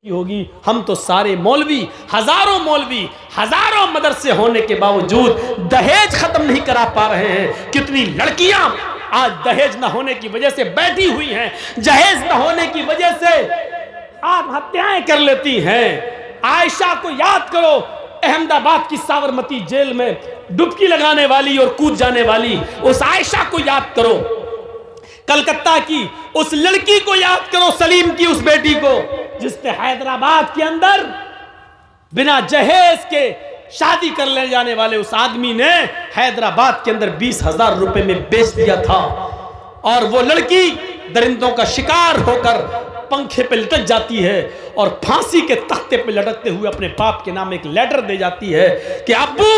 ہوگی. ہم تو سارے مولوی، ہزاروں مدرسے ہونے کے باوجود دہیج ختم نہیں کرا پا رہے ہیں. کتنی لڑکیاں آج دہیج نہ ہونے کی وجہ سے بیٹھی ہوئی ہیں، جہیز نہ ہونے کی وجہ سے آپ ہتیائیں کر لیتی ہیں. عائشہ کو یاد کرو، احمد آباد کی سابرمتی جیل میں ڈبکی لگانے والی اور کود جانے والی اس عائشہ کو یاد کرو. کلکتہ کی اس لڑکی کو یاد کرو، سلیم کی اس بیٹی کو، جس نے حیدرآباد کے اندر بنا جہیز کے شادی کر لے جانے والے اس آدمی نے حیدرآباد کے اندر 20,000 روپے میں بیچ دیا تھا. اور وہ لڑکی درندوں کا شکار ہو کر پنکھے پہ لٹک جاتی ہے اور پھانسی کے تختے پہ لٹکتے ہوئے اپنے باپ کے نام ایک لیٹر دے جاتی ہے کہ ابو،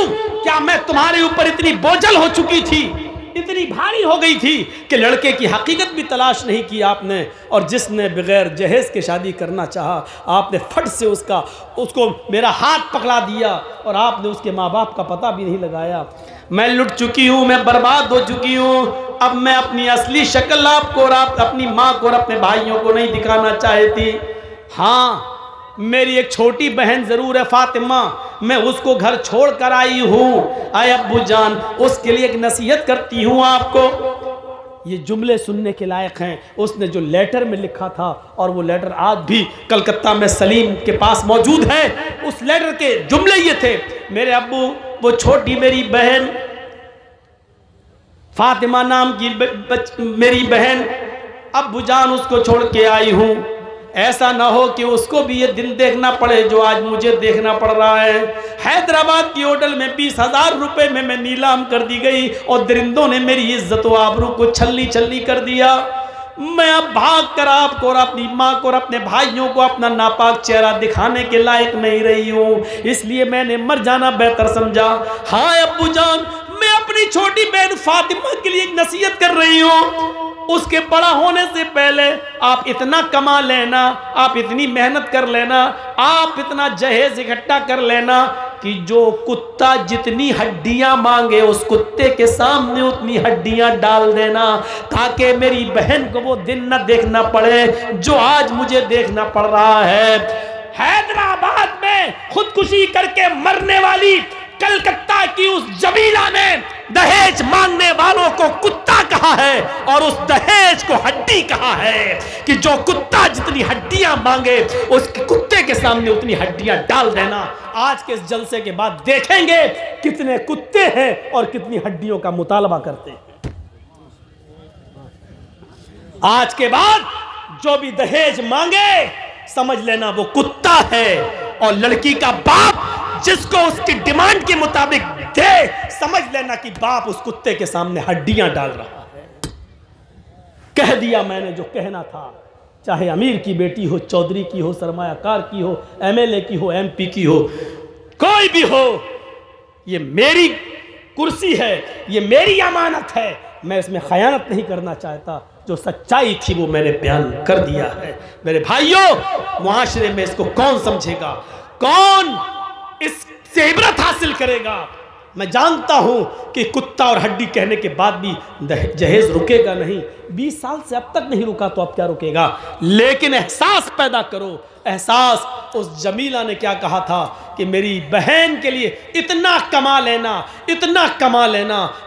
کیا میں تمہارے اوپر اتنی بوجھل ہو چکی تھی، اتنی بھاری ہو گئی تھی کہ لڑکے کی حقیقت بھی تلاش نہیں کی آپ نے، اور جس نے بغیر جہیز کے شادی کرنا چاہا آپ نے فٹ سے اس کو میرا ہاتھ پکڑا دیا اور آپ نے اس کے ماں باپ کا پتہ بھی نہیں لگایا. میں لٹ چکی ہوں، میں برباد ہو چکی ہوں. اب میں اپنی اصلی شکل آپ کو اور آپ اپنی ماں کو اور اپنے بھائیوں کو نہیں دکھانا چاہتی. ہاں، میری ایک چھوٹی بہن ضرور ہے فاطمہ، میں اس کو گھر چھوڑ کر آئی ہوں. اے ابو جان، اس کے لیے ایک نصیحت کرتی ہوں آپ کو. یہ جملے سننے کے لائق ہیں. اس نے جو لیٹر میں لکھا تھا، اور وہ لیٹر آج بھی کلکتہ میں سلیم کے پاس موجود ہے. اس لیٹر کے جملے یہ تھے: میرے ابو، وہ چھوٹی میری بہن فاطمہ نام کی میری بہن، ابو جان اس کو چھوڑ کے آئی ہوں. ایسا نہ ہو کہ اس کو بھی یہ دن دیکھنا پڑے جو آج مجھے دیکھنا پڑ رہا ہے. حیدرآباد کی ہوٹل میں 20,000 روپے میں نیلام کر دی گئی اور درندوں نے میری عزت و آبرو کو چھلی کر دیا. میں اب بھاگ کر آپ کو اور اپنی ماں کو اور اپنے بھائیوں کو اپنا ناپاک چہرہ دکھانے کے لائق نہیں رہی ہوں، اس لیے میں نے مر جانا بہتر سمجھا. ہاں ابو جان، میں اپنی چھوٹی بہن فاطمہ کے لیے ایک نصیحت کر رہی ہوں. اس کے بڑا ہونے سے پہلے آپ اتنا کما لینا، آپ اتنی محنت کر لینا، آپ اتنا جہیز اکٹھا کر لینا کہ جو کتا جتنی ہڈیاں مانگے اس کتے کے سامنے اتنی ہڈیاں ڈال دینا، تاکہ میری بہن کو وہ دن نہ دیکھنا پڑے جو آج مجھے دیکھنا پڑ رہا ہے. حیدرآباد میں خودکشی کر کے مرنے والی کلکتہ کی اس جمیلہ نے دہیج مانگنے والوں کو کتا کہا ہے اور اس دہیج کو ہڈی کہا ہے کہ جو کتا جتنی ہڈیاں مانگے اس کتے کے سامنے اتنی ہڈیاں ڈال دینا. آج کے اس جلسے کے بعد دیکھیں گے کتنے کتے ہیں اور کتنی ہڈیوں کا مطالبہ کرتے ہیں. آج کے بعد جو بھی دہیج مانگے سمجھ لینا وہ کتا ہے، اور لڑکی کا باپ جس کو اس کی ڈیمانڈ کے مطابق دے، سمجھ لینا کہ باپ اس کتے کے سامنے ہڈیاں ڈال رہا ہے. کہہ دیا میں نے جو کہنا تھا. چاہے امیر کی بیٹی ہو، چودھری کی ہو، سرمایہ کار کی ہو، MLA کی ہو، MP کی ہو، کوئی بھی ہو، یہ میری کرسی ہے، یہ میری امانت ہے. میں اس میں خیانت نہیں کرنا چاہتا. جو سچائی تھی وہ میں نے بیان کر دیا ہے. میرے بھائیوں، معاشرے میں اس کو کون سمجھے گا، کون اس سے عبرت حاصل کرے گا؟ میں جانتا ہوں کہ کتا اور ہڈی کہنے کے بعد بھی جہیز رکے گا نہیں. 20 سال سے اب تک نہیں رکا تو اب کیا رکے گا؟ لیکن احساس پیدا کرو، احساس. اس جمیلہ نے کیا کہا تھا کہ میری بہن کے لیے اتنا کما لینا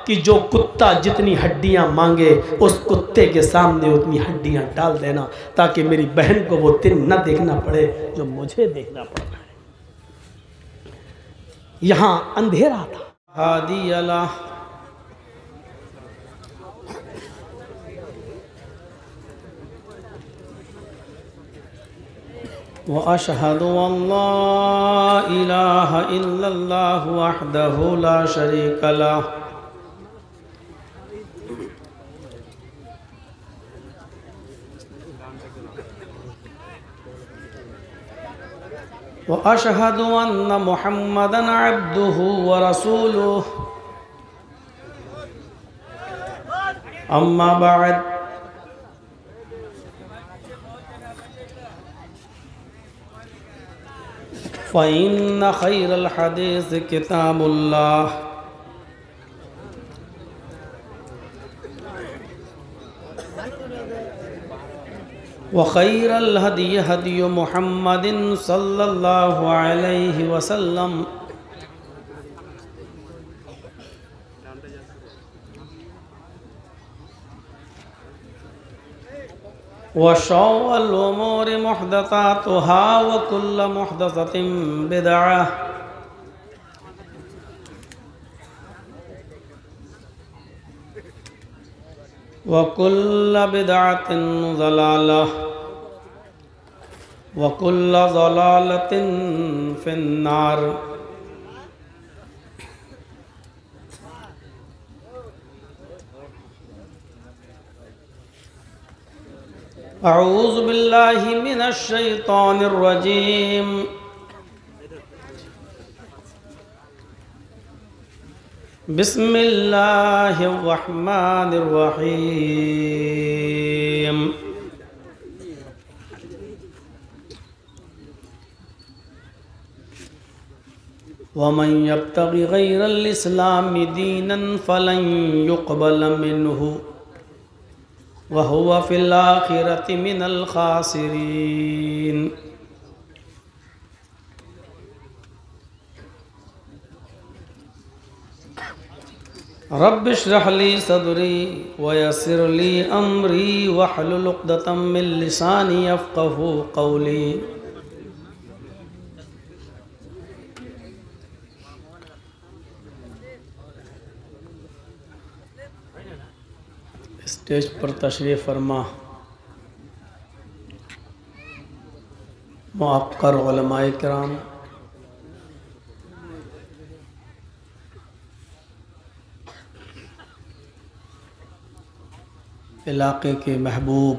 کہ جو کتا جتنی ہڈیاں مانگے اس کتے کے سامنے اتنی ہڈیاں ڈال دینا، تاکہ میری بہن کو وہ دن نہ دیکھنا پڑے جو مجھے دیکھنا پڑ رہا ہے. یہاں اندھیرا تھا. ہادی اللہ وَأَشْهَدُ أَن لَّا إِلَٰهَ إِلَّا اللَّهُ وَحْدَهُ لَا شَرِيكَ لَهُ وَأَشْهَدُ أَنَّ مُحَمَّدًا عَبْدُهُ وَرَسُولُهُ. أَمَّا بَعْدُ، فَإِنَّ خَيْرَ الْحَدِيثِ كِتَابُ اللَّهِ وخير الهدي هدي محمد صلى الله عليه وسلم وشر الأمور محدثاتها وكل محدثة بدعة وكل بدعة ضلالة وكل ضلالة في النار. أعوذ بالله من الشيطان الرجيم. بسم الله الرحمن الرحيم. ومن يبتغ غير الإسلام دينا فلن يقبل منه وهو في الآخرة من الخاسرين. رب اشرح لي صدري ويسر لي أمري واحلل عقدة من لساني يفقهوا قولي. اسٹیج پر تشریف فرما معقر علماء کرام، علاقے کے محبوب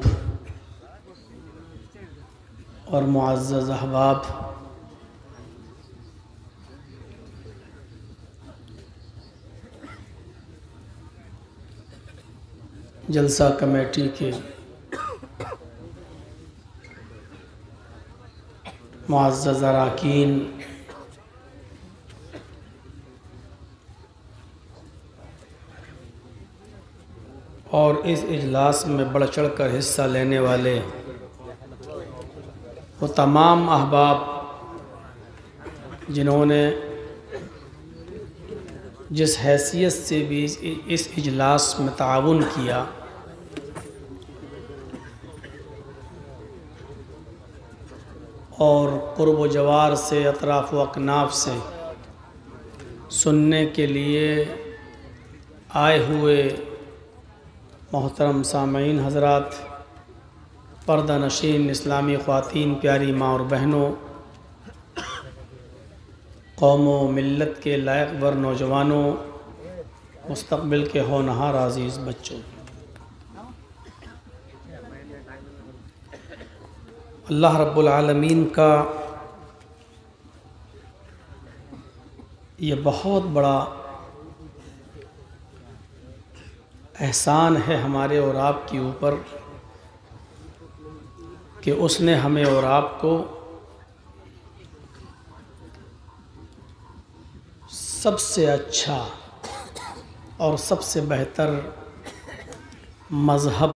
اور معزز احباب، جلسہ کمیٹی کے معزز اراکین، اور اس اجلاس میں بڑھ چڑھ کر حصہ لینے والے وہ تمام احباب جنہوں نے جس حیثیت سے بھی اس اجلاس میں تعاون کیا، اور قرب و جوار سے، اطراف و اکناف سے سننے کے لیے آئے ہوئے محترم سامعین حضرات، پردہ نشین اسلامی خواتین، پیاری ماں اور بہنوں، قوم و ملت کے لائق ور نوجوانوں، مستقبل کے ہونہار عزیز بچوں، اللہ رب العالمین کا یہ بہت بڑا احسان ہے ہمارے اور آپ کے اوپر کہ اس نے ہمیں اور آپ کو سب سے اچھا اور سب سے بہتر مذہب